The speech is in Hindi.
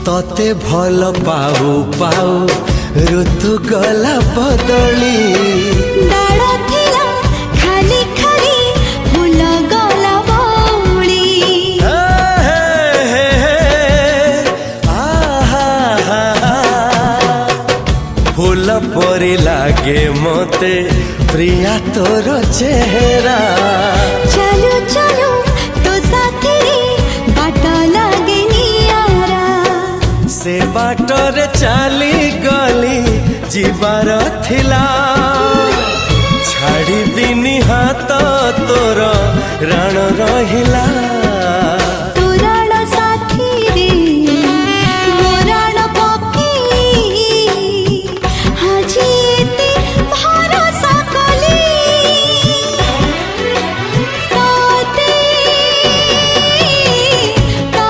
तते भल पाऊ पाऊ ऋतु गला बदली डाळ थिला खाली खाली फूल गला बौली फूल परी लागे मते प्रिया तोर चेहरा चलो चलो तो साथी बाट लागे नियारा से बाटरे चली गली जीवार थिला छाड़ी दिनी हाथ तोर राण रहिला।